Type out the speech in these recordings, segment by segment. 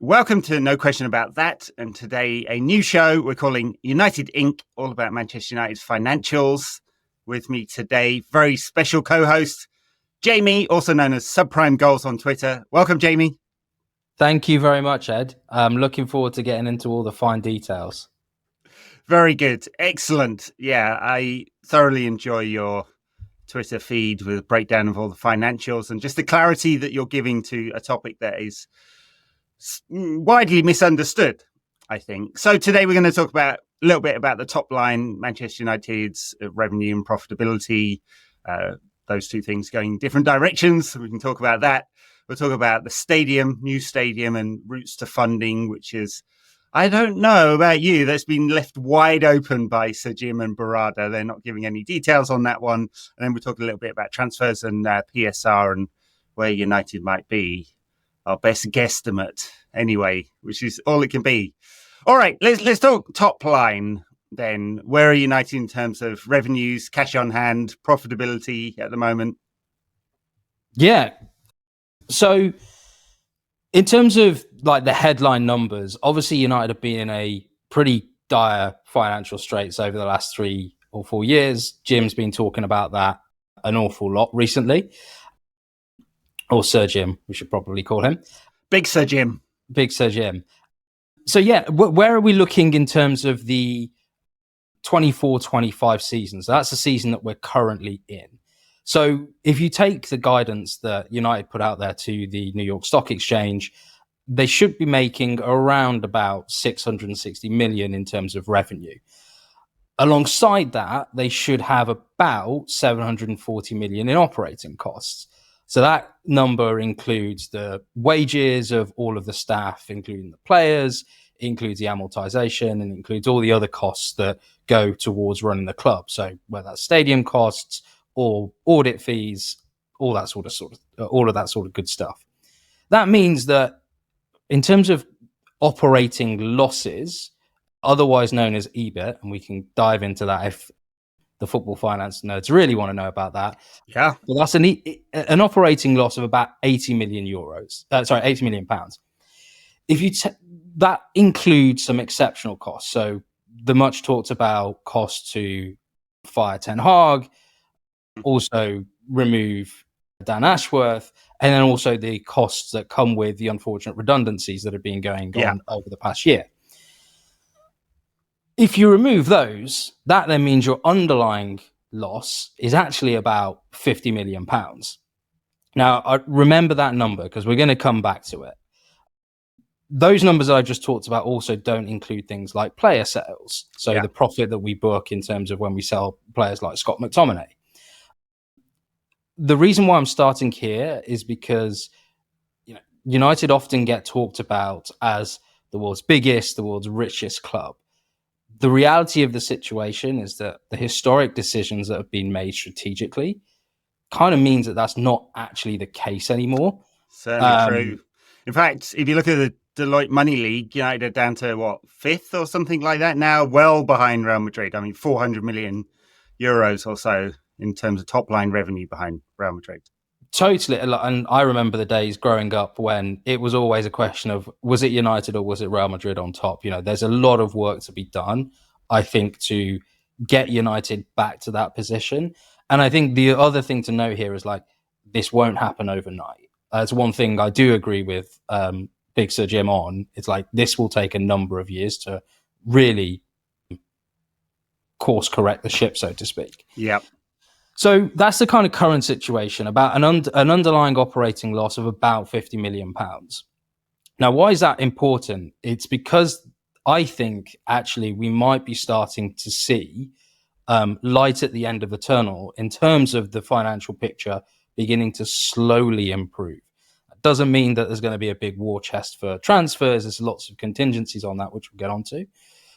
Welcome to No Question About That. And today, a new show we're calling United Inc., all about Manchester United's financials. With me today, very special co-host, Jamie, also known as Subprime Goals on Twitter. Welcome, Jamie. Thank you very much, Ed. I'm looking forward to getting into all the fine details. Very good. Excellent. Yeah, I thoroughly enjoy your Twitter feed with a breakdown of all the financials and just the clarity that you're giving to a topic that is widely misunderstood, I think. So today we're going to talk about a little bit about the top line, Manchester United's revenue and profitability, those two things going different directions. We can talk about that. We'll talk about the stadium, new stadium, and routes to funding, which is, I don't know about you, that's been left wide open by Sir Jim and Barada. They're not giving any details on that one. And then we'll talk a little bit about transfers and PSR and where United might be. Our best guesstimate, anyway, which is all it can be. All right, let's talk top line then. Where are United in terms of revenues, cash on hand, profitability at the moment? Yeah. So in terms of like the headline numbers, obviously United have been in a pretty dire financial straits over the last 3 or 4 years. Jim's been talking about that an awful lot recently. Or Sir Jim, we should probably call him. Big Sir Jim. Big Sir Jim. So yeah, where are we looking in terms of the 24-25 season? So that's the season that we're currently in. So if you take the guidance that United put out there to the New York Stock Exchange, they should be making around about 660 million in terms of revenue. Alongside that, they should have about 740 million in operating costs. So that number includes the wages of all of the staff, including the players, includes the amortization, and includes all the other costs that go towards running the club. So whether that's stadium costs or audit fees, all of that sort of good stuff. That means that in terms of operating losses, otherwise known as EBIT, and we can dive into that if the football finance nerds really want to know about that. Yeah. But that's an operating loss of about 80 million euros. 80 million pounds. If you that includes some exceptional costs. So the much talked about cost to fire Ten Hag, also remove Dan Ashworth, and then also the costs that come with the unfortunate redundancies that have been going on over the past year. If you remove those, that then means your underlying loss is actually about 50 million pounds. Now, I remember that number because we're going to come back to it. Those numbers I just talked about also don't include things like player sales. So the profit that we book in terms of when we sell players like Scott McTominay. The reason why I'm starting here is because United often get talked about as the world's biggest, the world's richest club. The reality of the situation is that the historic decisions that have been made strategically kind of means that that's not actually the case anymore. Certainly true. In fact, if you look at the Deloitte Money League, United are down to, 5th or something like that now, well behind Real Madrid. I mean, 400 million euros or so in terms of top-line revenue behind Real Madrid. Totally. And I remember the days growing up when it was always a question of, was it United or was it Real Madrid on top? There's a lot of work to be done, I think, to get United back to that position. And I think the other thing to know here is this won't happen overnight. That's one thing I do agree with Big Sir Jim on. It's this will take a number of years to really course correct the ship, so to speak. Yeah. So that's the kind of current situation, about an underlying operating loss of about 50 million pounds. Now, why is that important? It's because I think actually we might be starting to see light at the end of the tunnel in terms of the financial picture beginning to slowly improve. That doesn't mean that there's going to be a big war chest for transfers. There's lots of contingencies on that, which we'll get onto.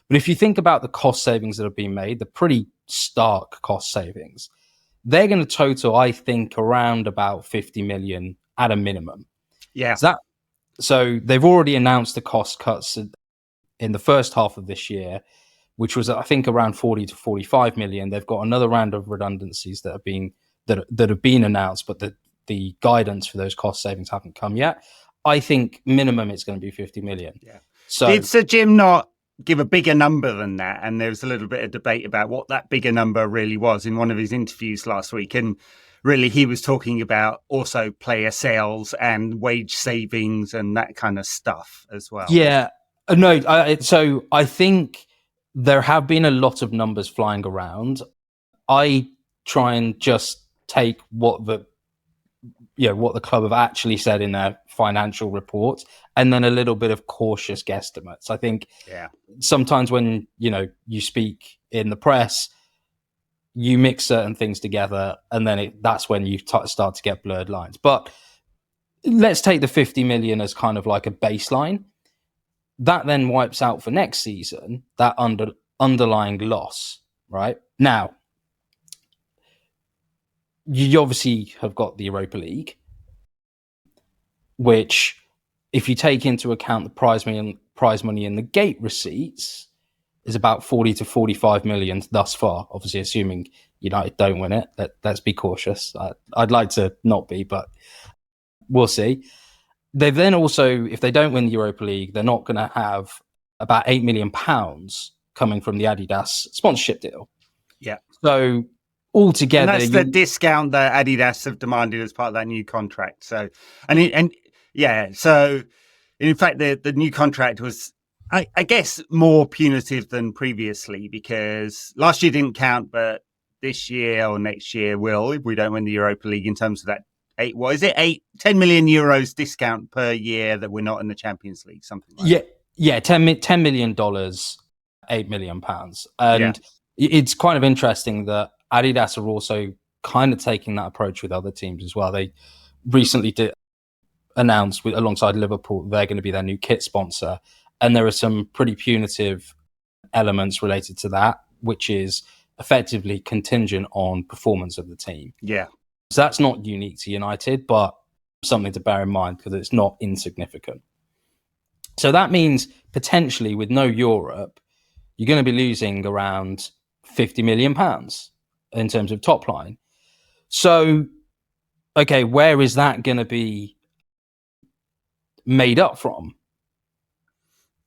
But if you think about the cost savings that have been made, the pretty stark cost savings, they're going to total, I think, around about 50 million at a minimum. Yeah. So they've already announced the cost cuts in the first half of this year, which was, I think, around 40 to 45 million. They've got another round of redundancies that have been announced, but the guidance for those cost savings haven't come yet. I think minimum it's going to be 50 million. Yeah. So did Sir Jim not give a bigger number than that? And there was a little bit of debate about what that bigger number really was in one of his interviews last week. And really, he was talking about also player sales and wage savings and that kind of stuff as well. Yeah, no. So I think there have been a lot of numbers flying around. I try and just take what the club have actually said in their financial reports, and then a little bit of cautious guesstimates. I think sometimes when you speak in the press, you mix certain things together, and then that's when you start to get blurred lines. But let's take the 50 million as kind of like a baseline. That then wipes out for next season that underlying loss, right? Now, you obviously have got the Europa League, which, if you take into account the prize money and the gate receipts, is about 40 to 45 million thus far. Obviously, assuming United don't win it. Let's be cautious. I'd like to not be, but we'll see. They've then also, if they don't win the Europa League, they're not going to have about £8 million coming from the Adidas sponsorship deal. Yeah. So altogether, and that's the discount that Adidas have demanded as part of that new contract. So, so in fact, the new contract was, I guess, more punitive than previously, because last year didn't count, but this year or next year will, if we don't win the Europa League, in terms of that 10 million euros discount per year that we're not in the Champions League, something like that. Yeah, $10 million, £8 million. And it's kind of interesting that Adidas are also kind of taking that approach with other teams as well. They recently announced, alongside Liverpool, they're going to be their new kit sponsor. And there are some pretty punitive elements related to that, which is effectively contingent on performance of the team. Yeah. So that's not unique to United, but something to bear in mind because it's not insignificant. So that means potentially with no Europe, you're going to be losing around £50 million in terms of top line. So, okay, where is that going to be made up from?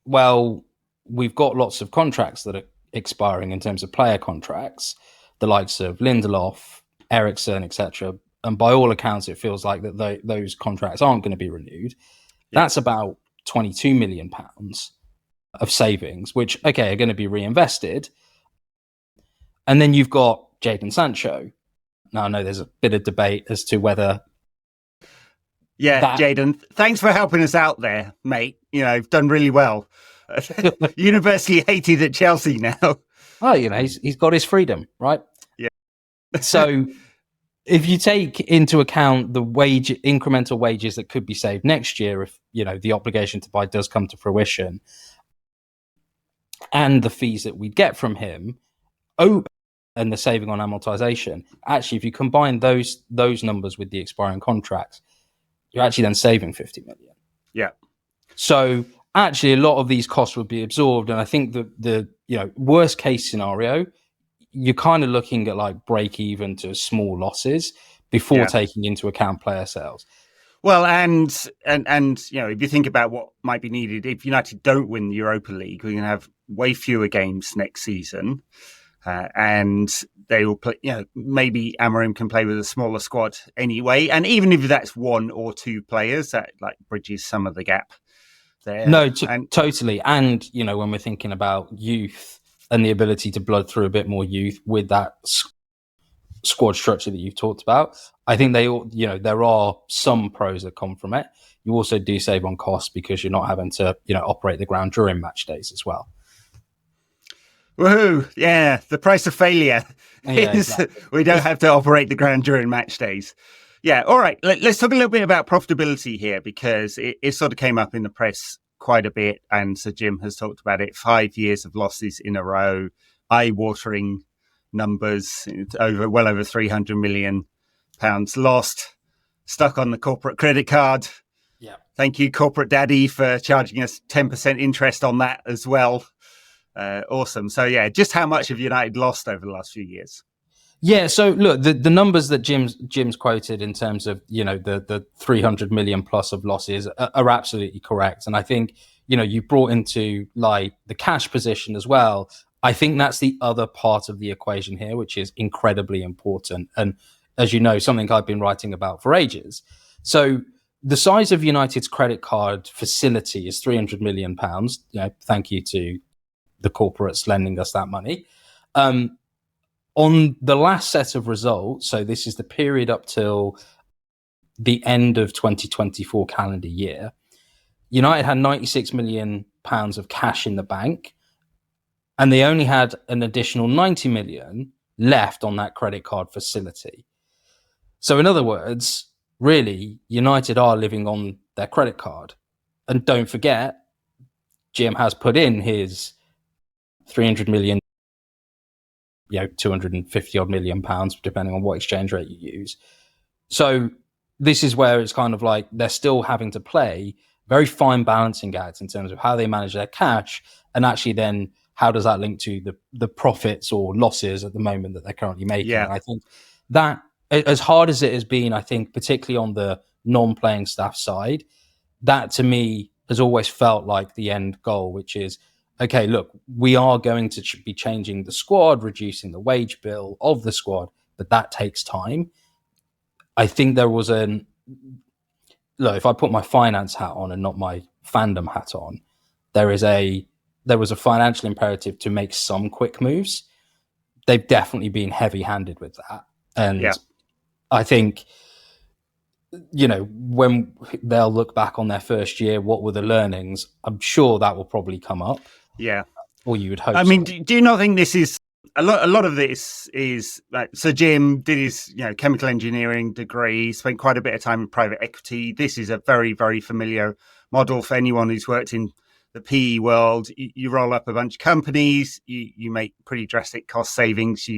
Well, we've got lots of contracts that are expiring in terms of player contracts, the likes of Lindelof, Eriksen, etc. And by all accounts, it feels like that those contracts aren't going to be renewed. Yeah. That's about £22 million of savings, which, okay, are going to be reinvested. And then you've got Jadon Sancho. Now, I know there's a bit of debate as to whether... Yeah, Jadon, thanks for helping us out there, mate. You've done really well. Universally hated at Chelsea now. Oh, he's got his freedom, right? Yeah. So if you take into account the incremental wages that could be saved next year, if the obligation to buy does come to fruition, and the fees that we'd get from him, and the saving on amortization, actually, if you combine those numbers with the expiring contracts, you're actually then saving 50 million. Yeah. So actually, a lot of these costs would be absorbed, and I think the worst case scenario, you're kind of looking at like break even to small losses before taking into account player sales. Well, and if you think about what might be needed, if United don't win the Europa League, we're going to have way fewer games next season, and they will play. Maybe Amorim can play with a smaller squad anyway, and even if that's one or two players, that like bridges some of the gap there. No, totally. And when we're thinking about youth and the ability to blood through a bit more youth with that squad structure that you've talked about, I think there are some pros that come from it. You also do save on costs because you're not having to operate the ground during match days as well. Woohoo! Yeah, the price of failure is exactly. We don't have to operate the ground during match days. Yeah, all right. Let's talk a little bit about profitability here, because it sort of came up in the press quite a bit, and Sir Jim has talked about it. 5 years of losses in a row, eye-watering numbers, well over £300 million lost, stuck on the corporate credit card. Yeah. Thank you, corporate daddy, for charging us 10% interest on that as well. Awesome. So, yeah, just how much have United lost over the last few years? Yeah, so look, the numbers that Jim's quoted in terms of, the 300 million plus of losses are absolutely correct, and I think, you brought into like the cash position as well. I think that's the other part of the equation here, which is incredibly important, and as you know, something I've been writing about for ages. So the size of United's credit card facility is 300 million pounds. Thank you to the corporates lending us that money. On the last set of results, so this is the period up till the end of 2024 calendar year, United had 96 million pounds of cash in the bank, and they only had an additional 90 million left on that credit card facility. So in other words, really, United are living on their credit card. And don't forget, Jim has put in his 300 million, 250 odd million pounds, depending on what exchange rate you use. So this is where it's kind of like they're still having to play very fine balancing acts in terms of how they manage their cash, and actually then how does that link to the profits or losses at the moment that they're currently making. Yeah. And I think that, as hard as it has been, I think particularly on the non-playing staff side, that to me has always felt like the end goal, which is, okay, look, we are going to be changing the squad, reducing the wage bill of the squad, but that takes time. I think there was look, if I put my finance hat on and not my fandom hat on, there was a financial imperative to make some quick moves. They've definitely been heavy-handed with that. And I think, when they'll look back on their first year, what were the learnings? I'm sure that will probably come up. Yeah. Or you would hope I mean, so. do you not think this is a lot of this is like, so Jim did his chemical engineering degree, spent quite a bit of time in private equity. This is a very, very familiar model for anyone who's worked in the PE world. You roll up a bunch of companies, you make pretty drastic cost savings.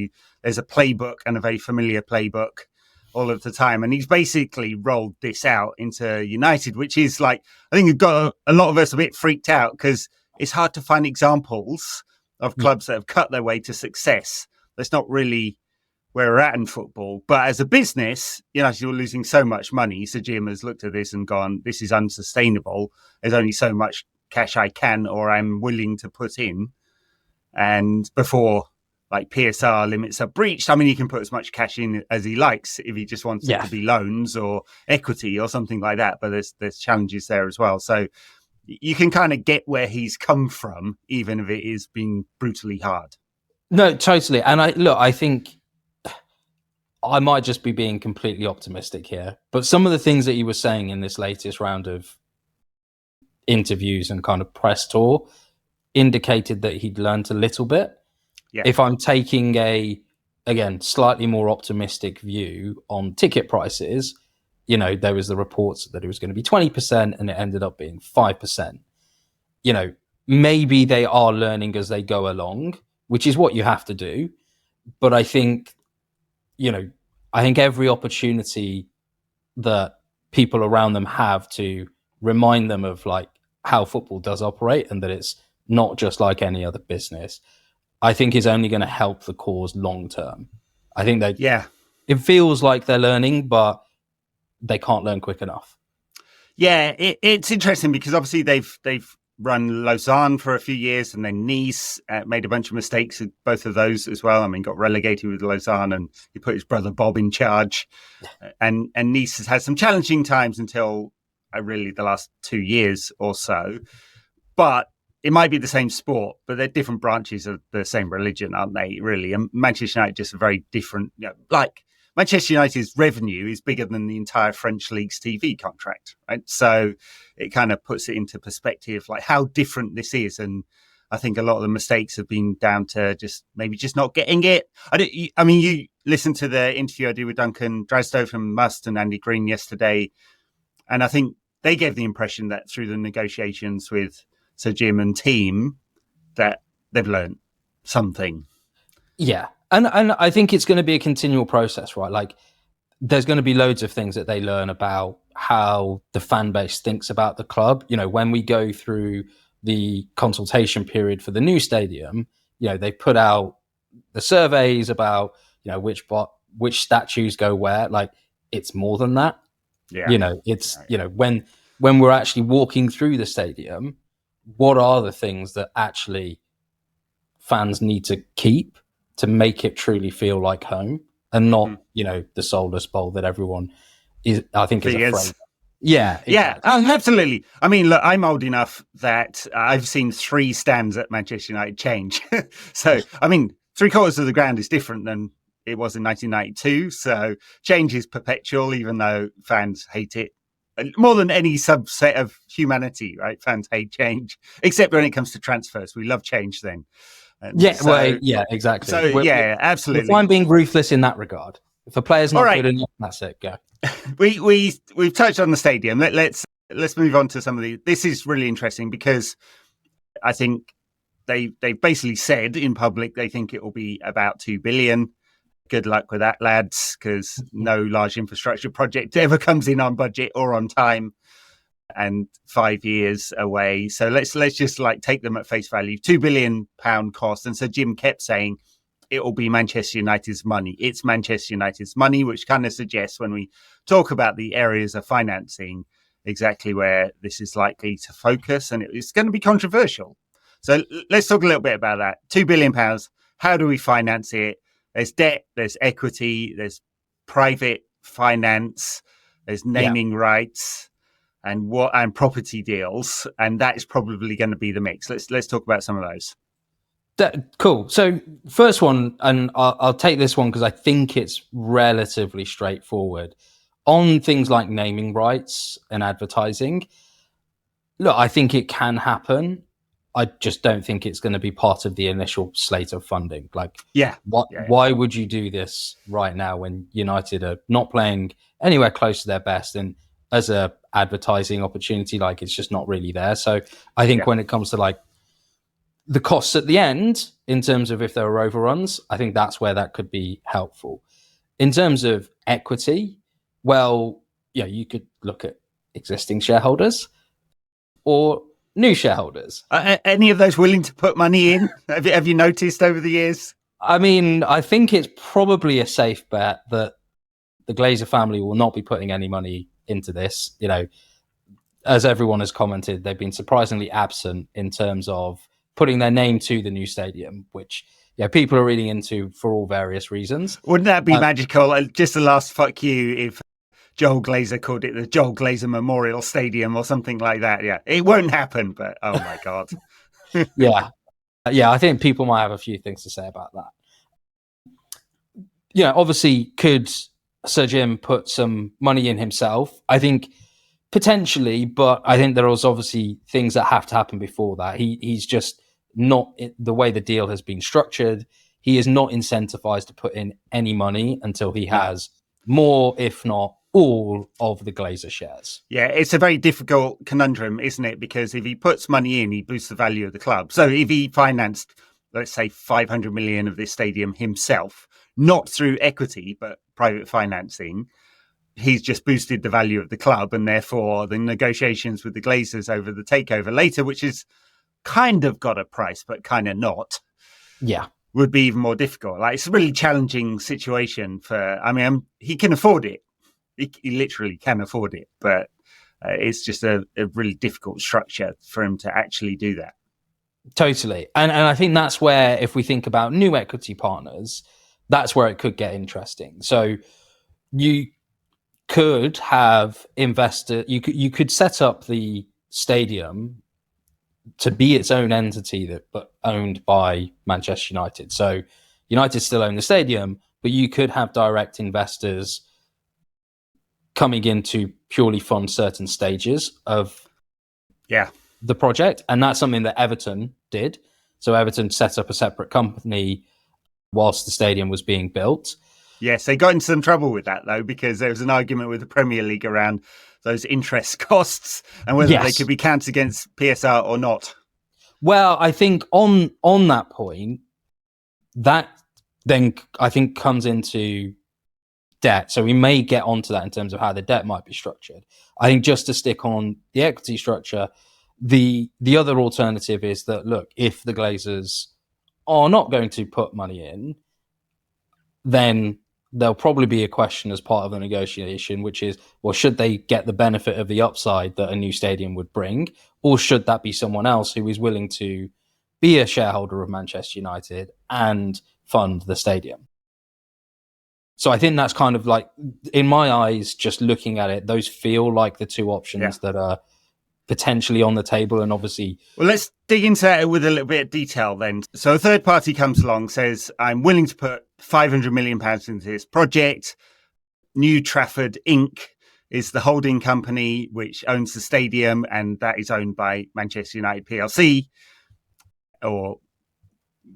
There's a playbook, and a very familiar playbook all of the time. And he's basically rolled this out into United, which is like, I think it got a lot of us a bit freaked out because it's hard to find examples of clubs that have cut their way to success. That's not really where we're at in football. But as a business, you're losing so much money. So Jim has looked at this and gone, this is unsustainable. There's only so much cash I can or I'm willing to put in. And before like PSR limits are breached, I mean, he can put as much cash in as he likes if he just wants it to be loans or equity or something like that. But there's challenges there as well. So you can kind of get where he's come from, even if it is being brutally hard. No, totally. And I think I might just be being completely optimistic here, but some of the things that he was saying in this latest round of interviews and kind of press tour indicated that he'd learned a little bit. Yeah. If I'm taking again, slightly more optimistic view on ticket prices, there was the reports that it was going to be 20% and it ended up being 5%. Maybe they are learning as they go along, which is what you have to do. But I think, every opportunity that people around them have to remind them of like how football does operate and that it's not just like any other business, I think is only going to help the cause long term. I think it feels like they're learning, but they can't learn quick enough. Yeah, it's interesting because obviously they've run Lausanne for a few years and then Nice, made a bunch of mistakes with both of those as well. I mean, got relegated with Lausanne and he put his brother Bob in charge. And Nice has had some challenging times until really the last 2 years or so. But it might be the same sport, but they're different branches of the same religion, aren't they, really? And Manchester United just a very different, like Manchester United's revenue is bigger than the entire French League's TV contract, right? So it kind of puts it into perspective, like how different this is. And I think a lot of the mistakes have been down to maybe just not getting it. I mean, you listened to the interview I did with Duncan Drasdo from Must and Andy Green yesterday, and I think they gave the impression that through the negotiations with Sir Jim and team that they've learned something. Yeah. And I think it's going to be a continual process, right? Like there's going to be loads of things that they learn about how the fan base thinks about the club. When we go through the consultation period for the new stadium, they put out the surveys about, which statues go where. Like, it's more than that. Yeah. It's when we're actually walking through the stadium, what are the things that actually fans need to keep to make it truly feel like home, and not the soulless bowl that everyone is afraid. Yeah, exactly. Yeah, absolutely. I mean, look, I'm old enough that I've seen 3 stands at Manchester United change. So, I mean, 3/4 of the ground is different than it was in 1992. So, change is perpetual, even though fans hate it more than any subset of humanity, right? Fans hate change, except when it comes to transfers. We love change then. And Exactly. So, absolutely. We're fine being ruthless in that regard. If a player's not good enough, that's it. Go. We've touched on the stadium. Let's move on to some of the. This is really interesting because I think they basically said in public they think it will be about 2 billion. Good luck with that, lads, because no large infrastructure project ever comes in on budget or on time, and 5 years away. So let's just take them at face value. £2 billion cost, and so Jim kept saying it will be Manchester United's money. It's Manchester United's money, which kind of suggests when we talk about the areas of financing, exactly where this is likely to focus, and it's going to be controversial. So let's talk a little bit about that. £2 billion. How do we finance it? There's debt, there's equity, there's private finance, there's naming rights, and property deals, and that is probably going to be the mix. Let's talk about some of those. Cool. So first one, and I'll take this one because I think it's relatively straightforward. On things like naming rights and advertising, look, I think it can happen. I just don't think it's going to be part of the initial slate of funding. Why would you do this right now when United are not playing anywhere close to their best? And as a advertising opportunity, it's just not really there. So I think when it comes to the costs at the end, in terms of if there are overruns, I think that's where that could be helpful. In terms of equity, you could look at existing shareholders or new shareholders. Any of those willing to put money in? Have you noticed over the years? I mean, I think it's probably a safe bet that the Glazer family will not be putting any money into this. As everyone has commented, they've been surprisingly absent in terms of putting their name to the new stadium, which people are reading into for all various reasons. Wouldn't that be magical? Just the last fuck you if Joel Glazer called it the Joel Glazer Memorial Stadium or something like that. Yeah, it won't happen, but oh my God. Yeah, I think people might have a few things to say about that. Obviously, could Sir Jim put some money in himself? I think potentially, but I think there is obviously things that have to happen before that. He's just not, the way the deal has been structured, he is not incentivized to put in any money until he has more, if not all, of the Glazer shares. Yeah, it's a very difficult conundrum, isn't it? Because if he puts money in, he boosts the value of the club. So if he financed, let's say, 500 million of this stadium himself, not through equity, but private financing, he's just boosted the value of the club, and therefore the negotiations with the Glazers over the takeover later, which is kind of got a price, but kind of not, would be even more difficult. It's a really challenging situation he can afford it. He literally can afford it, but it's just a really difficult structure for him to actually do that. Totally. And I think that's where, if we think about new equity partners, that's where it could get interesting. So you could have you could set up the stadium to be its own entity but owned by Manchester United. So United still own the stadium, but you could have direct investors coming in to purely fund certain stages of the project. And that's something that Everton did. So Everton set up a separate company whilst the stadium was being built. Yes, they got into some trouble with that, though, because there was an argument with the Premier League around those interest costs and whether they could be counted against PSR or not. Well, I think on that point, that then I think comes into debt. So we may get onto that in terms of how the debt might be structured. I think just to stick on the equity structure, the other alternative is that, look, if the Glazers are not going to put money in, then there'll probably be a question as part of the negotiation, which is, well, should they get the benefit of the upside that a new stadium would bring, or should that be someone else who is willing to be a shareholder of Manchester United and fund the stadium? So I think that's kind of like, in my eyes, just looking at it, those feel like the two options that are potentially on the table. And obviously, well, let's dig into that with a little bit of detail then. So a third party comes along, says, I'm willing to put £500 million into this project. New Trafford Inc. is the holding company which owns the stadium, and that is owned by Manchester United PLC, or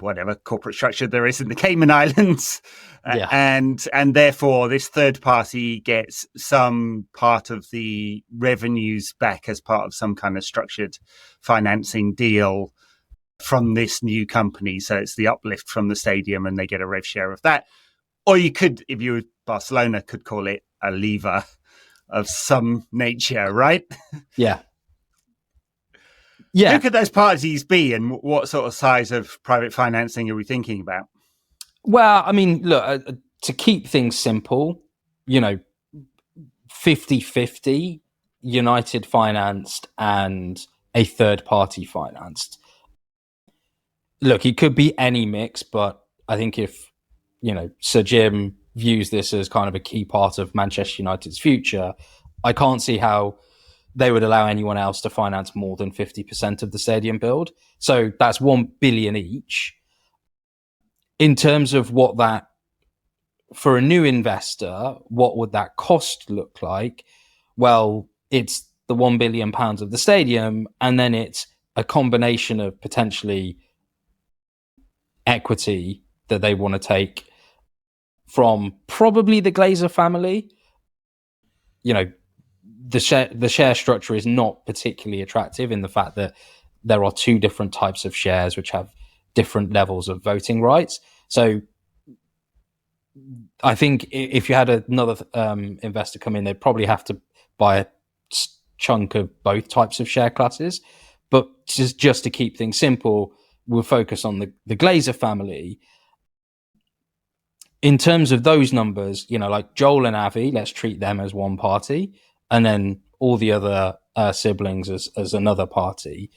whatever corporate structure there is in the Cayman Islands. And therefore this third party gets some part of the revenues back as part of some kind of structured financing deal from this new company. So it's the uplift from the stadium and they get a rev share of that. Or you could, if you were Barcelona, could call it a lever of some nature, right? Yeah. Who could those parties be, and what sort of size of private financing are we thinking about? Well, I mean, look, to keep things simple, 50-50 United financed and a third party financed. Look, it could be any mix, but I think if, Sir Jim views this as kind of a key part of Manchester United's future, I can't see how they would allow anyone else to finance more than 50% of the stadium build. So that's 1 billion each. In terms of what that, for a new investor, what would that cost look like? Well, it's the £1 billion of the stadium, and then it's a combination of potentially equity that they want to take from probably the Glazer family. The share structure is not particularly attractive in the fact that there are two different types of shares which have different levels of voting rights. So I think if you had another investor come in, they'd probably have to buy a chunk of both types of share classes. But just to keep things simple, we'll focus on the Glazer family. In terms of those numbers, like Joel and Avi, let's treat them as one party, and then all the other siblings as another party.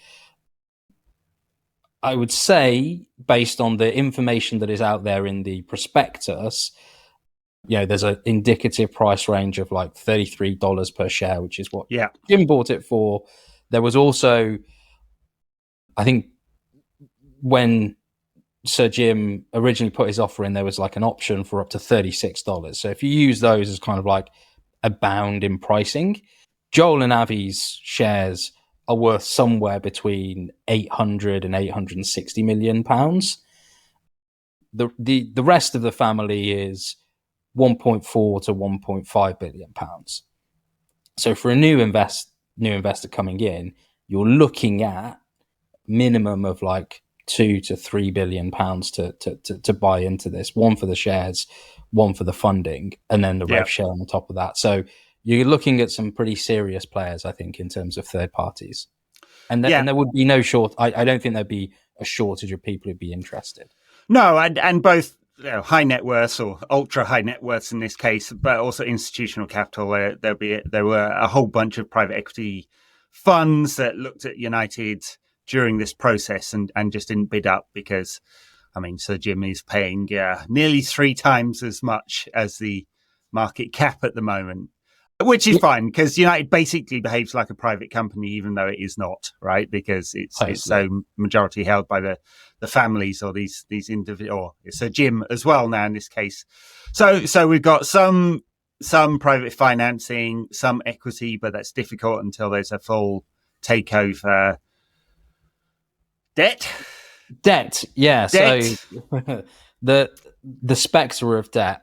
I would say, based on the information that is out there in the prospectus, there's an indicative price range of like $33 per share, which is what Jim bought it for. There was also, I think, when Sir Jim originally put his offer in, there was like an option for up to $36. So if you use those as kind of like a bound in pricing, Joel and Avi's shares are worth somewhere between 800 and 860 million pounds. The rest of the family is 1.4 to 1.5 billion pounds. So for a new investor coming in, you're looking at minimum of like 2 to 3 billion pounds to buy into this. One for the shares, one for the funding, and then the rev share on top of that. So you're looking at some pretty serious players, I think, in terms of third parties. And there would be no I don't think there'd be a shortage of people who'd be interested. No, and both high net worths or ultra high net worths in this case, but also institutional capital. There were a whole bunch of private equity funds that looked at United during this process and just didn't bid up because, I mean, Sir Jim is paying nearly 3 times as much as the market cap at the moment. Which is fine, because United basically behaves like a private company, even though it is not, right? Because it's so majority held by the families or these individuals, or it's a Jim as well now in this case. So we've got some private financing, some equity, but that's difficult until there's a full takeover. Debt, yeah. Debt. So the spectre of debt.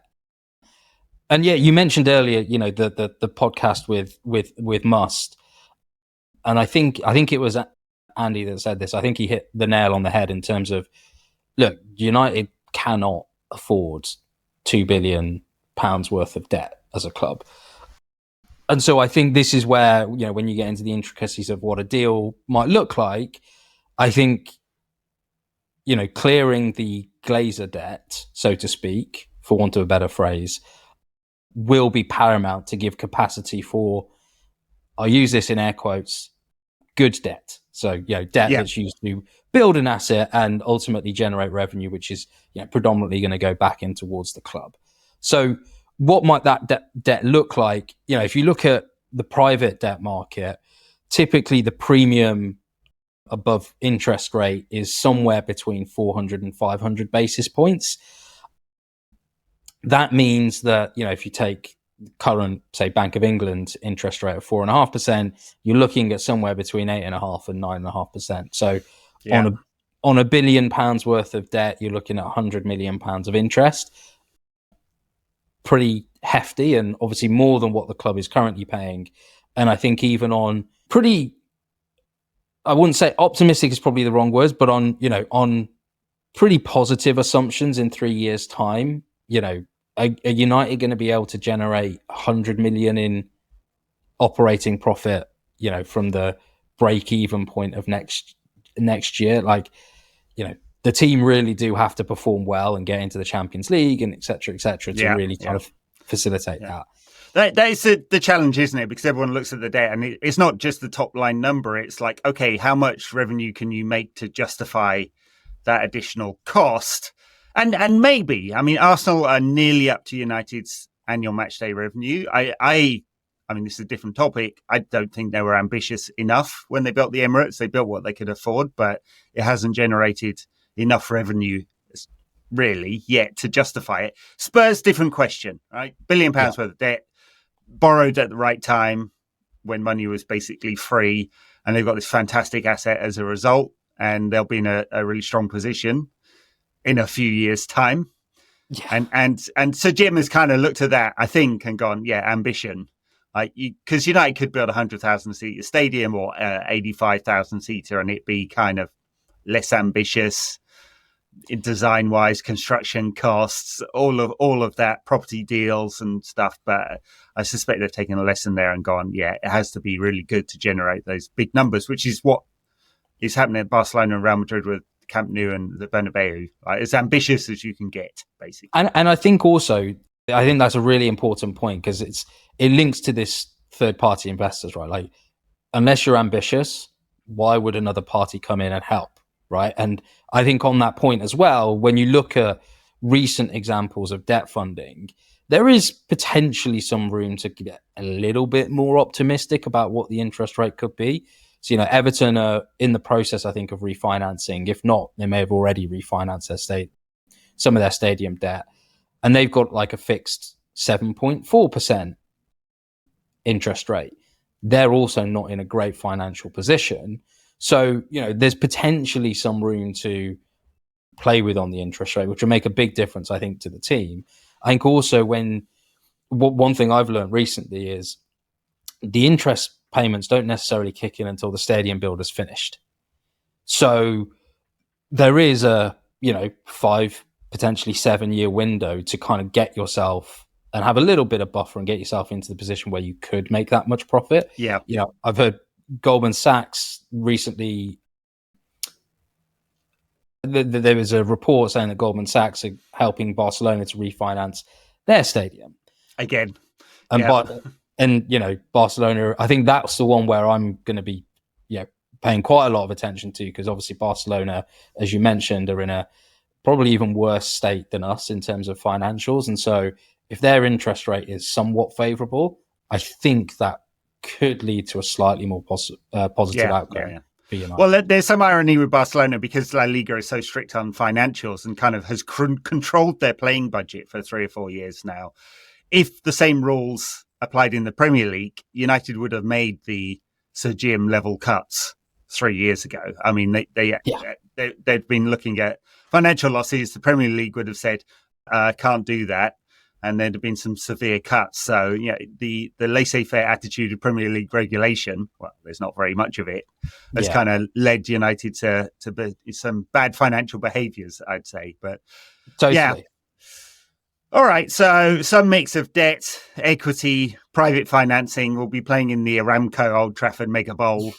And yeah, you mentioned earlier, the podcast with Must, and I think it was Andy that said this. I think he hit the nail on the head in terms of, look, United cannot afford £2 billion worth of debt as a club, and so I think this is where when you get into the intricacies of what a deal might look like, I think clearing the Glazer debt, so to speak, for want of a better phrase, will be paramount to give capacity for, I'll use this in air quotes, good debt. So, debt that's used to build an asset and ultimately generate revenue, which is predominantly going to go back in towards the club. So what might that debt look like? If you look at the private debt market, typically the premium above interest rate is somewhere between 400 and 500 basis points. That means that, if you take current, say, Bank of England interest rate of 4.5%, you're looking at somewhere between 8.5% and 9.5%. So on £1 billion worth of debt, you're looking at £100 million of interest. Pretty hefty, and obviously more than what the club is currently paying. And I think even on pretty, I wouldn't say optimistic is probably the wrong words, but on pretty positive assumptions, in 3 years' time, are United going to be able to generate 100 million in operating profit, from the break-even point of next year? The team really do have to perform well and get into the Champions League and et cetera, to really kind of facilitate that. That is the challenge, isn't it? Because everyone looks at the debt and it's not just the top line number. It's like, okay, how much revenue can you make to justify that additional cost? And maybe, Arsenal are nearly up to United's annual matchday revenue. I mean, this is a different topic. I don't think they were ambitious enough when they built the Emirates. They built what they could afford, but it hasn't generated enough revenue really yet to justify it. Spurs, different question, right? £1 billion worth of debt, borrowed at the right time when money was basically free, and they've got this fantastic asset as a result, and they'll be in a really strong position in a few years' time. And so Jim has kind of looked at that, I think, and gone, ambition. Because United could build a 100,000 seater stadium or 85,000 seater, and it be kind of less ambitious in design wise, construction costs, all of that, property deals and stuff. But I suspect they've taken a lesson there and gone, it has to be really good to generate those big numbers, which is what is happening at Barcelona and Real Madrid with Camp Nou and the Bernabeu. As ambitious as you can get, basically. And I think also, that's a really important point, because it links to this third party investors, right? Like, unless you're ambitious, why would another party come in and help, right? And I think on that point as well, when you look at recent examples of debt funding, there is potentially some room to get a little bit more optimistic about what the interest rate could be. So, Everton are in the process, I think, of refinancing. If not, they may have already refinanced some of their stadium debt. And they've got like a fixed 7.4% interest rate. They're also not in a great financial position. So, there's potentially some room to play with on the interest rate, which will make a big difference, I think, to the team. I think also one thing I've learned recently is the interest payments don't necessarily kick in until the stadium build is finished. So there is a 5, potentially 7-year window to kind of get yourself and have a little bit of buffer and get yourself into the position where you could make that much profit. I've heard Goldman Sachs recently, there was a report saying that Goldman Sachs are helping Barcelona to refinance their stadium again. Barcelona, I think that's the one where I'm going to be paying quite a lot of attention to, because obviously Barcelona, as you mentioned, are in a probably even worse state than us in terms of financials. And so if their interest rate is somewhat favorable, I think that could lead to a slightly more positive outcome. Well, there's some irony with Barcelona, because La Liga is so strict on financials and kind of has controlled their playing budget for 3 or 4 years now. If the same rules applied in the Premier League, United would have made the Sir Jim level cuts 3 years ago. I mean, they'd been looking at financial losses. The Premier League would have said, can't do that. And there'd have been some severe cuts. So, the laissez-faire attitude of Premier League regulation, well, there's not very much of it, has kind of led United to some bad financial behaviours, I'd say. But totally. All right, so some mix of debt, equity, private financing. Will be playing in the Aramco Old Trafford Mega Bowl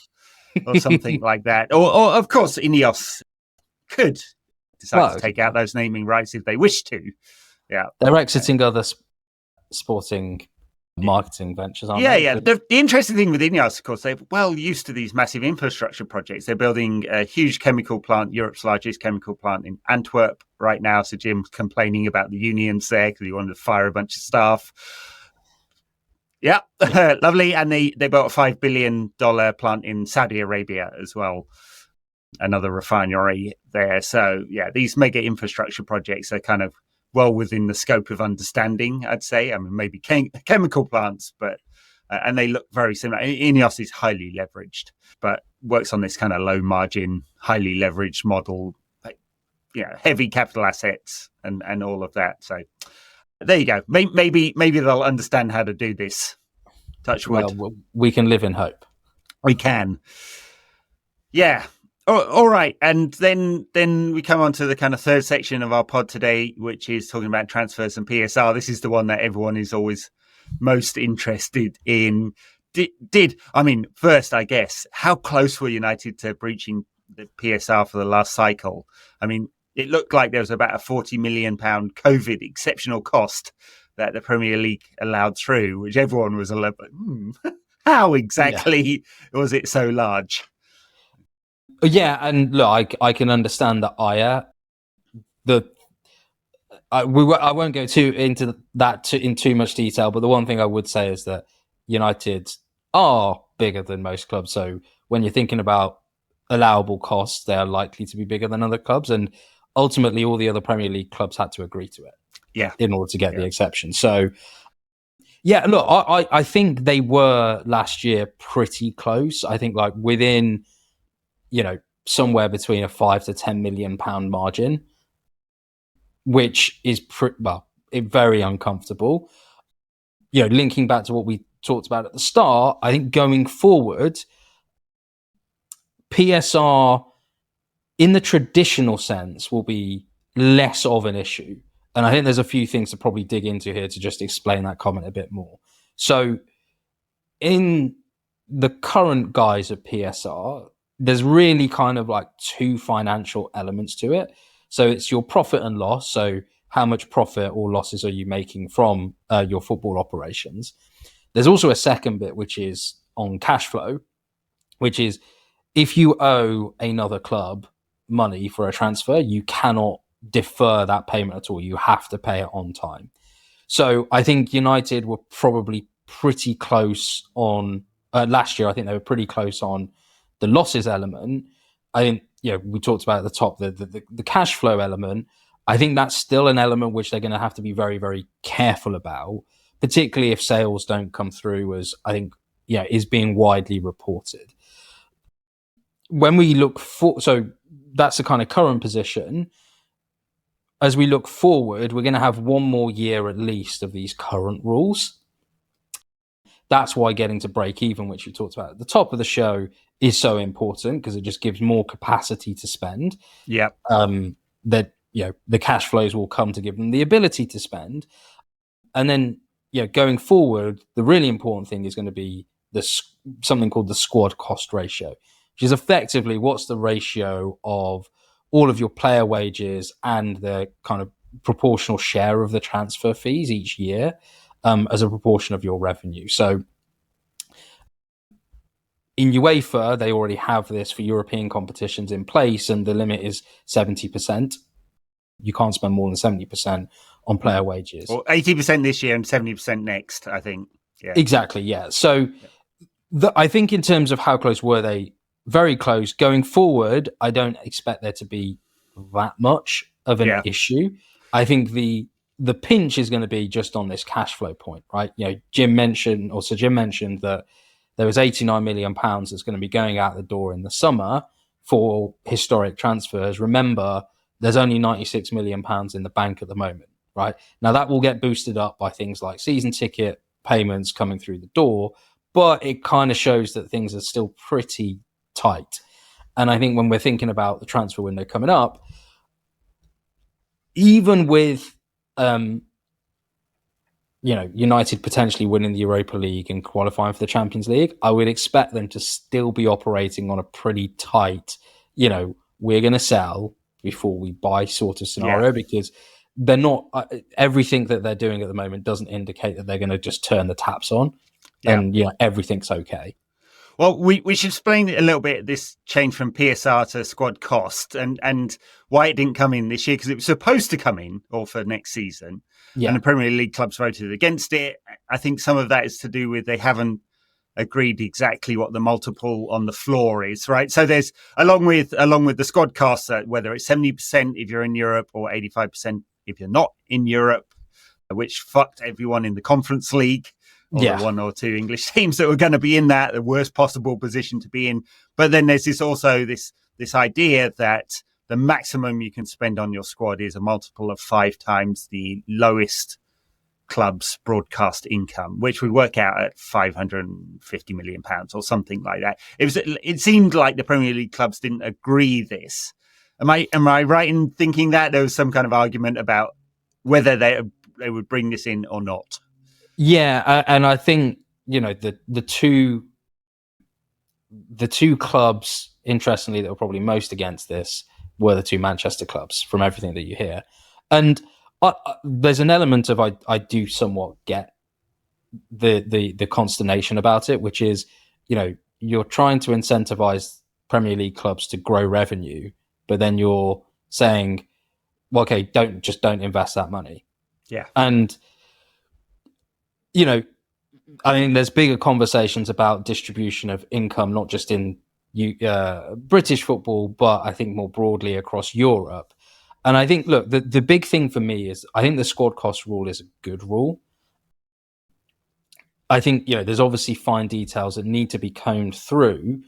or something like that. Or, of course, INEOS could decide to take out those naming rights if they wish to. Yeah. They're exiting other sporting marketing ventures, aren't they? Yeah. The interesting thing with INEOS, of course, they're well used to these massive infrastructure projects. They're building a huge chemical plant, Europe's largest chemical plant in Antwerp right now. So Jim's complaining about the unions there because he wanted to fire a bunch of staff. Yeah, lovely. And they built a $5 billion plant in Saudi Arabia as well. Another refinery there. So yeah, these mega infrastructure projects are kind of well within the scope of understanding, I'd say. I mean, maybe chemical plants, but and they look very similar. INEOS is highly leveraged, but works on this kind of low margin, highly leveraged model, like, heavy capital assets and all of that. So there you go. Maybe they'll understand how to do this. Touch wood. Well, we can live in hope. We can. Yeah. All right. And then we come on to the kind of third section of our pod today, which is talking about transfers and PSR. This is the one that everyone is always most interested in. First, I guess, how close were United to breaching the PSR for the last cycle? I mean, it looked like there was about a £40 million COVID exceptional cost that the Premier League allowed through, which everyone was a little bit, how exactly was it so large? Yeah, and look, I can understand the ire. I won't go into that in too much detail, but the one thing I would say is that United are bigger than most clubs. So when you're thinking about allowable costs, they are likely to be bigger than other clubs, and ultimately, all the other Premier League clubs had to agree to it. Yeah, in order to get the exception. So, yeah, look, I think they were last year pretty close. I think like within, somewhere between a £5 to £10 million margin, which is very uncomfortable. Linking back to what we talked about at the start, I think going forward, PSR in the traditional sense will be less of an issue. And I think there's a few things to probably dig into here to just explain that comment a bit more. So in the current guise of PSR, there's really kind of like two financial elements to it. So it's your profit and loss. So how much profit or losses are you making from your football operations? There's also a second bit, which is on cash flow, which is if you owe another club money for a transfer, you cannot defer that payment at all. You have to pay it on time. So I think United were probably pretty close on last year. I think they were pretty close on the losses element. I think we talked about at the top the cash flow element. I think that's still an element which they're going to have to be very, very careful about, particularly if sales don't come through as I think is being widely reported. When we look so that's the kind of current position. As we look forward, we're going to have one more year at least of these current rules. That's why getting to break even, which we talked about at the top of the show, is so important because it just gives more capacity to spend. Yeah. That the cash flows will come to give them the ability to spend. And then going forward, the really important thing is going to be something called the squad cost ratio, which is effectively what's the ratio of all of your player wages and the kind of proportional share of the transfer fees each year as a proportion of your revenue. So in UEFA, they already have this for European competitions in place, and the limit is 70%. You can't spend more than 70% on player wages. Or 80% this year and 70% next, I think. Yeah. Exactly, yeah. So I think in terms of how close were they, very close. Going forward, I don't expect there to be that much of an issue. I think the pinch is going to be just on this cash flow point, right? Sir Jim mentioned that there was £89 million that's going to be going out the door in the summer for historic transfers. Remember, there's only £96 million in the bank at the moment, right? Now that will get boosted up by things like season ticket payments coming through the door, but it kind of shows that things are still pretty tight. And I think when we're thinking about the transfer window coming up, even with United potentially winning the Europa League and qualifying for the Champions League, I would expect them to still be operating on a pretty tight, we're going to sell before we buy sort of scenario, because they're not. Everything that they're doing at the moment doesn't indicate that they're going to just turn the taps on and everything's okay. Well, we should explain a little bit this change from PSR to squad cost and why it didn't come in this year, because it was supposed to come in or for next season. Yeah. And the Premier League clubs voted against it. I think some of that is to do with they haven't agreed exactly what the multiple on the floor is, right? So there's along with the squad cost, whether it's 70% if you're in Europe or 85% if you're not in Europe, which fucked everyone in the Conference League, or the one or two English teams that were going to be in that, the worst possible position to be in. But then there's this idea that the maximum you can spend on your squad is a multiple of 5 times the lowest club's broadcast income, which would work out at £550 million or something like that. It seemed like the Premier League clubs didn't agree this. Am I right in thinking that there was some kind of argument about whether they would bring this in or not? Yeah, and I think the two clubs, interestingly, that were probably most against this were the two Manchester clubs, from everything that you hear. And there's an element of I do somewhat get the consternation about it, which is you're trying to incentivize Premier League clubs to grow revenue, but then you're saying, well, okay, don't invest that money. Yeah, and I mean, there's bigger conversations about distribution of income, not just in British football, but I think more broadly across Europe. And I think, look, the big thing for me is I think the squad cost rule is a good rule. I think, there's obviously fine details that need to be combed through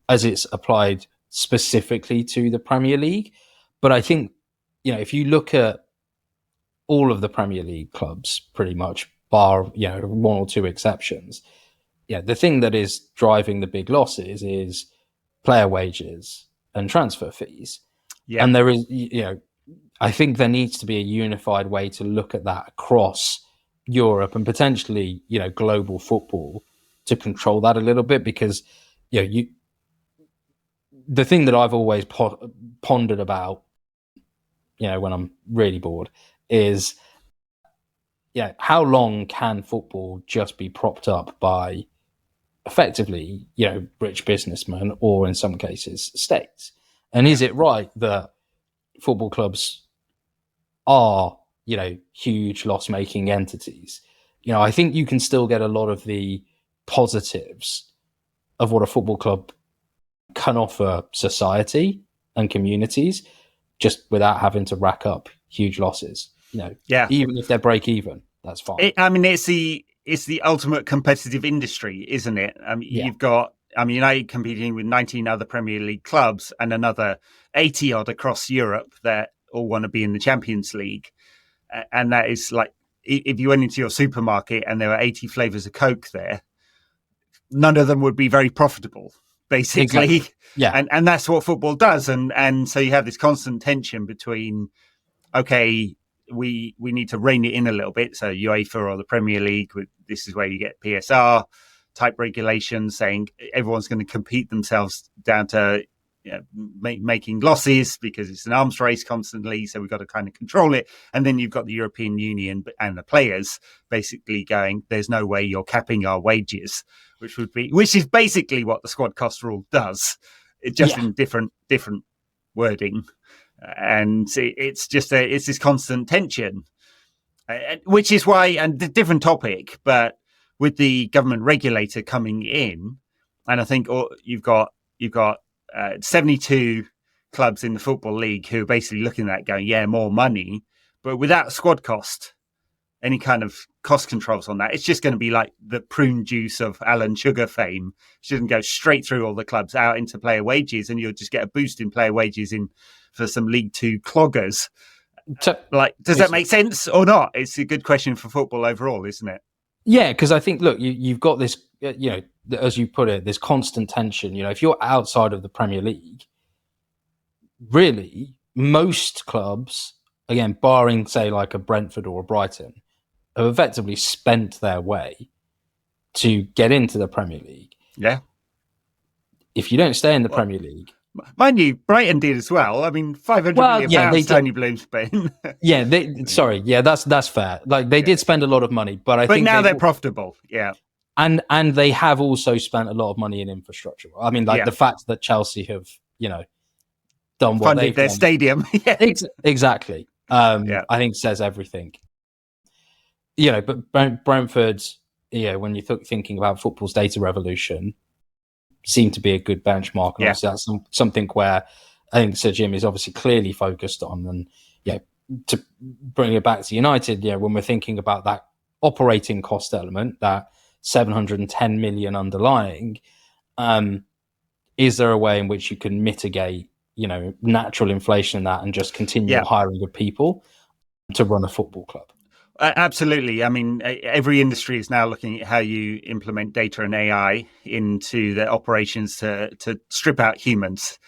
as it's applied specifically to the Premier League. But I think, if you look at all of the Premier League clubs, pretty much, bar one or two exceptions, the thing that is driving the big losses is player wages and transfer fees. And there is I think there needs to be a unified way to look at that across Europe and potentially global football to control that a little bit, because the thing that I've always pondered about when I'm really bored is how long can football just be propped up by effectively, rich businessmen, or in some cases, states? And is it right that football clubs are, huge loss-making entities? I think you can still get a lot of the positives of what a football club can offer society and communities, just without having to rack up huge losses. Even if they're break even, that's fine. It's the ultimate competitive industry, isn't it? You've got United competing with 19 other Premier League clubs and another 80 odd across Europe that all want to be in the Champions League. And that is like, if you went into your supermarket and there were 80 flavors of Coke there, none of them would be very profitable, basically. Exactly. Yeah. And that's what football does. And so you have this constant tension between, okay, we need to rein it in a little bit. So UEFA or the Premier League, this is where you get PSR type regulations saying everyone's going to compete themselves down to making losses because it's an arms race constantly. So we've got to kind of control it. And then you've got the European Union and the players basically going, there's no way you're capping our wages, which is basically what the squad cost rule does. It just in different wording. And it's this constant tension, which is why, and the different topic, but with the government regulator coming in, and I think you've got 72 clubs in the Football League who are basically looking at that going, more money, but without squad cost, any kind of cost controls on that. It's just going to be like the prune juice of Alan Sugar fame. It's just going to go straight through all the clubs out into player wages, and you'll just get a boost in player wages for some League Two cloggers. Does that make sense or not? It's a good question for football overall, isn't it? Yeah, because I think, look, you've got this, as you put it, this constant tension. If you're outside of the Premier League, really, most clubs, again, barring, say, like a Brentford or a Brighton, have effectively spent their way to get into the Premier League. Yeah. If you don't stay in the Premier League, Mind you, Brighton did as well. I mean, 500 Well, million yeah, they pounds did. Tony Bloom spent. Yeah, sorry, yeah, that's fair. Like they did spend a lot of money, but I But think now they're profitable. Yeah. and they have also spent a lot of money in infrastructure. I mean, like Yeah. the fact that Chelsea have, done what Funded they've their done. stadium. Yeah. Exactly. Yeah. I think says everything. But Brentford, when you're thinking about football's data revolution, seem to be a good benchmark, and Yeah. obviously that's something where I think Sir Jim is obviously clearly focused on. And to bring it back to United, when we're thinking about that operating cost element, that 710 million underlying, is there a way in which you can mitigate, natural inflation in that and just continue Yeah. hiring of people to run a football club? Absolutely. I mean, every industry is now looking at how you implement data and AI into their operations to strip out humans.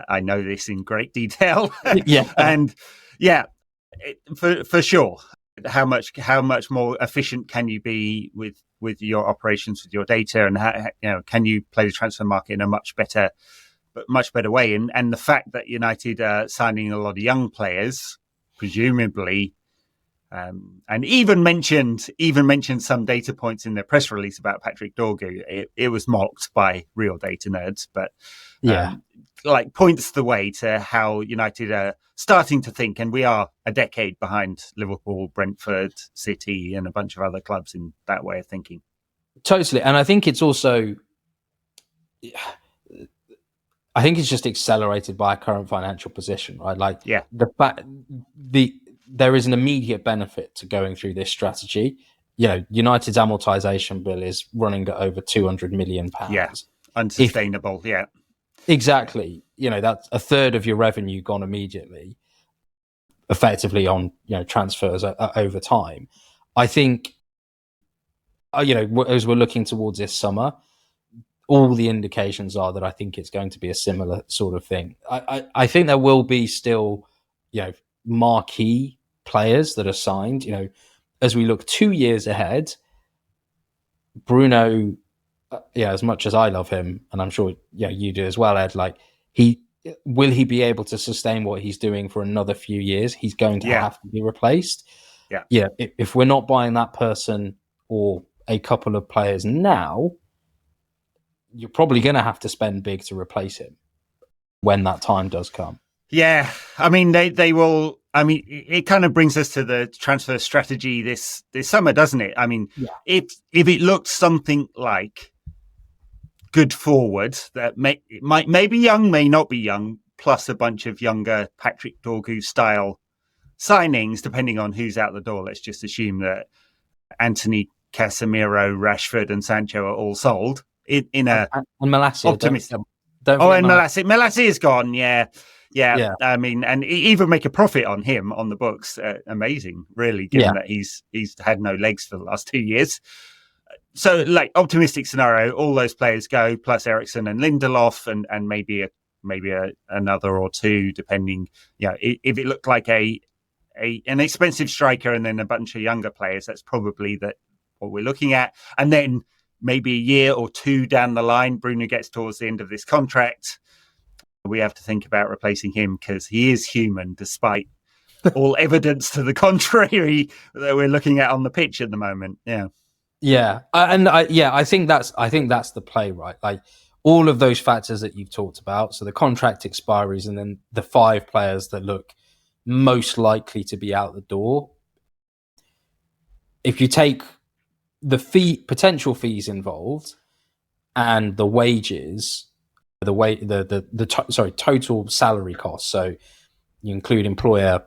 I know this in great detail. Yeah. And yeah, for sure. How much more efficient can you be with your operations, with your data, and how, can you play the transfer market in a much better way? And the fact that United are signing a lot of young players, presumably. And even mentioned some data points in their press release about Patrick Dorgu. It was mocked by real data nerds, but points the way to how United are starting to think, and we are a decade behind Liverpool, Brentford, City, and a bunch of other clubs in that way of thinking. Totally, and I think it's also, I think it's just accelerated by our current financial position, right? Like, the fact there is an immediate benefit to going through this strategy. United's amortization bill is running at over £200 million. Yeah, unsustainable. Exactly. That's a third of your revenue gone immediately, effectively on transfers over time. I think, as we're looking towards this summer, all the indications are that I think it's going to be a similar sort of thing. I think there will be still, marquee players that are signed. As we look 2 years ahead, Bruno, as much as I love him, and I'm sure you do as well, Ed, like will he be able to sustain what he's doing for another few years? He's going to have to be replaced. If we're not buying that person or a couple of players now, you're probably going to have to spend big to replace him when that time does come. Yeah, I mean they will. I mean, it kind of brings us to the transfer strategy this summer, doesn't it? I mean, if it looked something like good forward that may be young, may not be young, plus a bunch of younger Patrick Dorgu style signings, depending on who's out the door. Let's just assume that Anthony, Casemiro, Rashford, and Sancho are all sold in a and Malacia, optimistic. Don't and Malacia is gone. Yeah. I mean, and even make a profit on him on the books. Amazing, really, given that he's had no legs for the last 2 years. So, like, optimistic scenario, all those players go, plus Eriksen and Lindelof, and maybe another or two, depending. If it looked like an expensive striker and then a bunch of younger players, that's probably what we're looking at. And then maybe a year or two down the line, Bruno gets towards the end of this contract. We have to think about replacing him because he is human, despite all evidence to the contrary that we're looking at on the pitch at the moment. I think that's the play, right? Like all of those factors that you've talked about. So the contract expiries, and then the 5 players that look most likely to be out the door. If you take the potential fees involved and the wages, total salary costs. So you include employer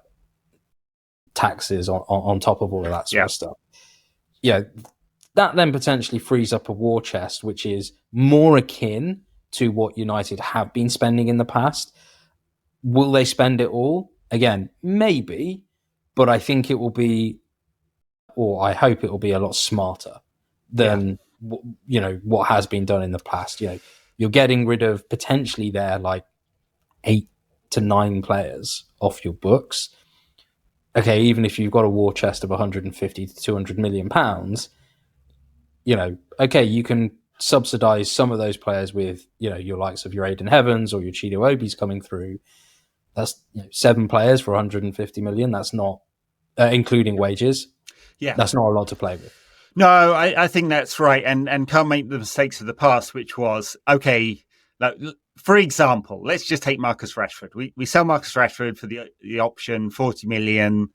taxes on top of all of that sort of stuff. That then potentially frees up a war chest, which is more akin to what United have been spending in the past. Will they spend it all? Again, maybe, but I think it will be, or I hope it will be a lot smarter than what has been done in the past. You're getting rid of potentially there like 8 to 9 players off your books. Okay, even if you've got a war chest of 150 to 200 million pounds, okay, you can subsidize some of those players with, your likes of your Aiden Heavens or your Chido Obi's coming through. That's 7 players for 150 million. That's not including wages. Yeah, that's not a lot to play with. No, I think that's right, and can't make the mistakes of the past, which was okay. Like, for example, let's just take Marcus Rashford. We sell Marcus Rashford for the option, 40 million.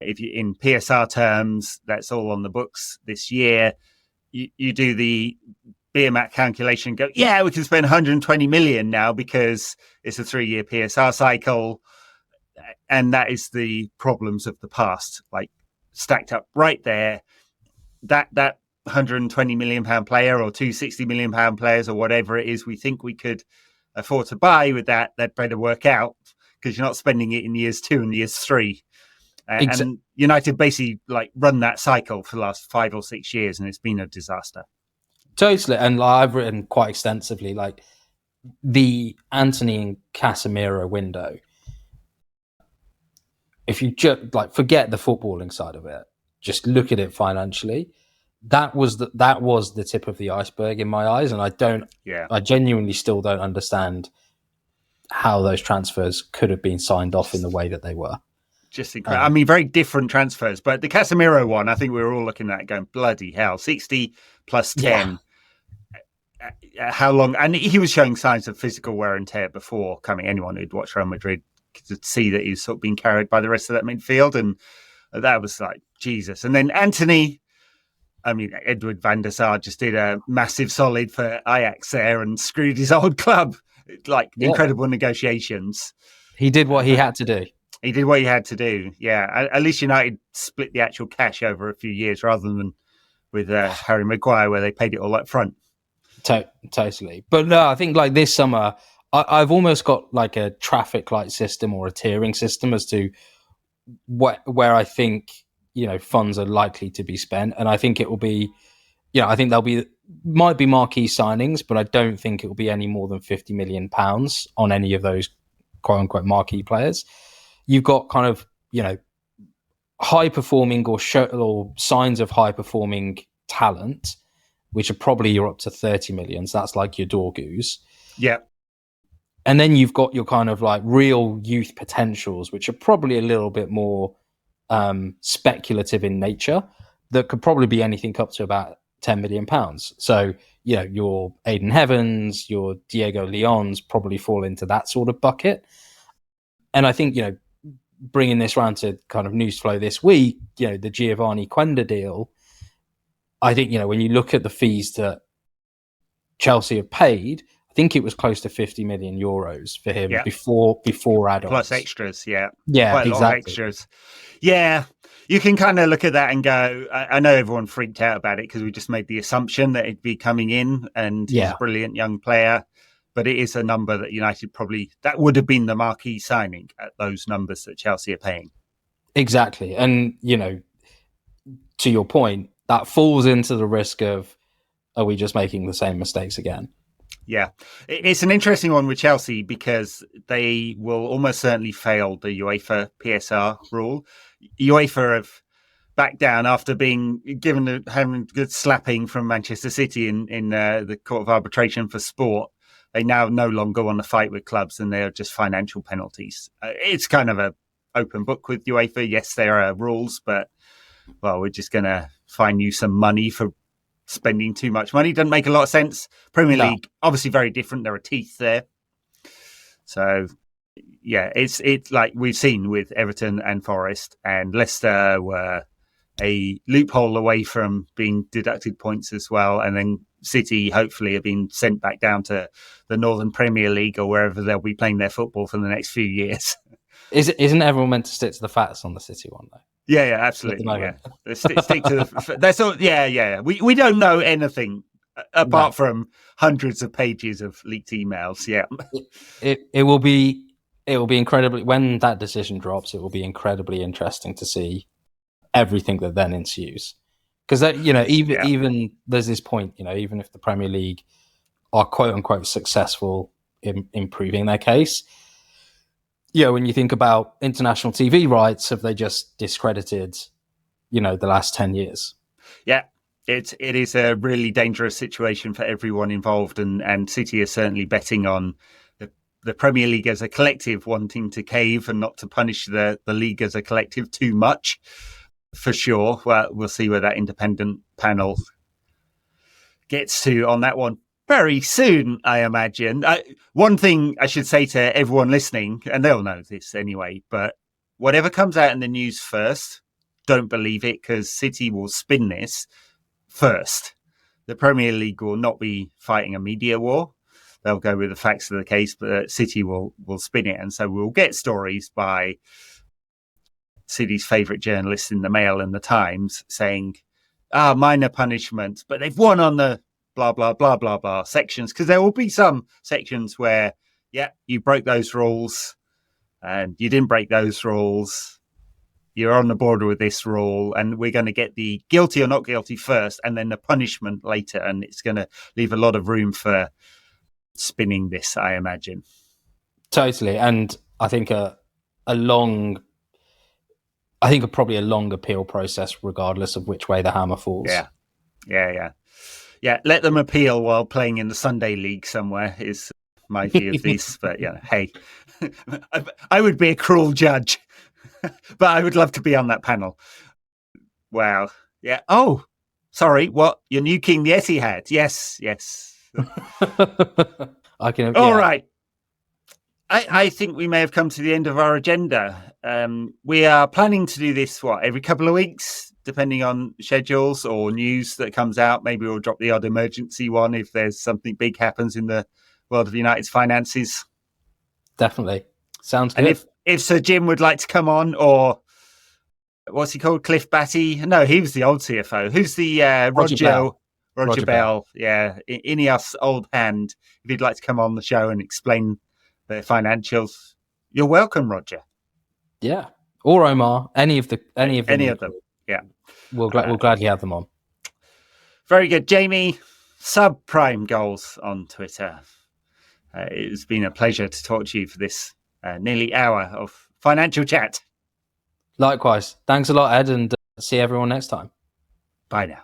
If you, in PSR terms, that's all on the books this year. You do the BMAT calculation and go, yeah, we can spend 120 million now because it's a 3-year PSR cycle. And that is the problems of the past, like stacked up right there. That 120 million pound player or 260 million pound players or whatever it is we think we could afford to buy with that better work out, because you're not spending it in years 2 and years 3. And United basically like run that cycle for the last 5 or 6 years, and it's been a disaster. Totally. And I've written quite extensively, like the Antony and Casemiro window. If you just like forget the footballing side of it, just look at it financially. That was the tip of the iceberg in my eyes, and I genuinely still don't understand how those transfers could have been signed off in the way that they were. Just incredible. I mean, very different transfers, but the Casemiro one, I think we were all looking at it going, bloody hell, 60 plus 10. Yeah. How long? And he was showing signs of physical wear and tear before coming. Anyone who'd watched Real Madrid could see that he was sort of being carried by the rest of that midfield, and that was like, Jesus. And then Antony, I mean, Edward van der Sar just did a massive solid for Ajax there and screwed his old club. Like, incredible negotiations. He did what he had to do. He did what he had to do, yeah. At least United split the actual cash over a few years rather than with Harry Maguire, where they paid it all up front. Totally. But no, I think like this summer, I've almost got like a traffic light system or a tiering system as to where I think, funds are likely to be spent. And I think it will be, I think might be marquee signings, but I don't think it will be any more than £50 million on any of those quote unquote marquee players. You've got kind of, high performing or signs of high performing talent, which are probably you're up to 30 million. So that's like your Dorgus. Yeah. And then you've got your kind of like real youth potentials, which are probably a little bit more speculative in nature, that could probably be anything up to about £10 million. So, your Aiden Heavens, your Diego Leons probably fall into that sort of bucket. And I think, bringing this round to kind of news flow this week, the Giovanni Quenda deal, I think, when you look at the fees that Chelsea have paid, I think it was close to 50 million euros for him before add-ons. Plus extras, yeah. Yeah, quite a lot of extras. Yeah, you can kind of look at that and go, I know everyone freaked out about it because we just made the assumption that it'd be coming in and he's a brilliant young player. But it is a number that United that would have been the marquee signing at those numbers that Chelsea are paying. Exactly. And, to your point, that falls into the risk of, are we just making the same mistakes again? Yeah. It's an interesting one with Chelsea because they will almost certainly fail the UEFA PSR rule. UEFA have backed down after being having a good slapping from Manchester City in the Court of Arbitration for Sport. They now no longer want to fight with clubs, and they're just financial penalties. It's kind of an open book with UEFA. Yes, there are rules, but, well, we're just going to fine you some money for spending too much money. Doesn't make a lot of sense. Premier League, obviously very different. There are teeth there. So, yeah, it's like we've seen with Everton and Forest, and Leicester were a loophole away from being deducted points as well. And then City hopefully have been sent back down to the Northern Premier League or wherever they'll be playing their football for the next few years. Isn't everyone meant to stick to the facts on the City one though? Yeah, absolutely. Yeah, stick to the. That's all. Yeah. We don't know anything apart from hundreds of pages of leaked emails. Yeah, it will be incredibly, when that decision drops, it will be incredibly interesting to see everything that then ensues. Because even there's this point, even if the Premier League are quote unquote successful in improving their case, when you think about international TV rights, have they just discredited, the last 10 years? Yeah. it is a really dangerous situation for everyone involved, and City are certainly betting on the Premier League as a collective wanting to cave and not to punish the league as a collective too much, for sure. Well, we'll see where that independent panel gets to on that one very soon, I imagine. One thing I should say to everyone listening, and they'll know this anyway, but whatever comes out in the news first, don't believe it, because City will spin this first. The Premier League will not be fighting a media war. They'll go with the facts of the case, but City will spin it. And so we'll get stories by City's favourite journalists in the Mail and the Times saying, minor punishment, but they've won on the blah, blah, blah, blah, blah sections. Because there will be some sections where, yeah, you broke those rules and you didn't break those rules. You're on the border with this rule, and we're going to get the guilty or not guilty first, and then the punishment later. And it's going to leave a lot of room for spinning this, I imagine. Totally. And I think probably a long appeal process, regardless of which way the hammer falls. Yeah. Let them appeal while playing in the Sunday League somewhere is my view of this. But hey, I would be a cruel judge, but I would love to be on that panel. Wow. Yeah. Oh, sorry. What? You're nuking the Etihad? Yes. All right. I think we may have come to the end of our agenda. We are planning to do this, every couple of weeks, depending on schedules or news that comes out. Maybe we'll drop the odd emergency one if there's something big happens in the world of United's finances. Definitely. Sounds good. And if Sir Jim would like to come on, or what's he called? Cliff Batty? No, he was the old CFO. Who's the Roger Bell. Yeah. INEOS old hand. If he'd like to come on the show and explain the financials, you're welcome, Roger. Yeah. Or Omar. Any of them. Yeah. We'll gladly have them on. Very good. Jamie, subprime goals on Twitter. It's been a pleasure to talk to you for this nearly hour of financial chat. Likewise. Thanks a lot, Ed, and see everyone next time. Bye now.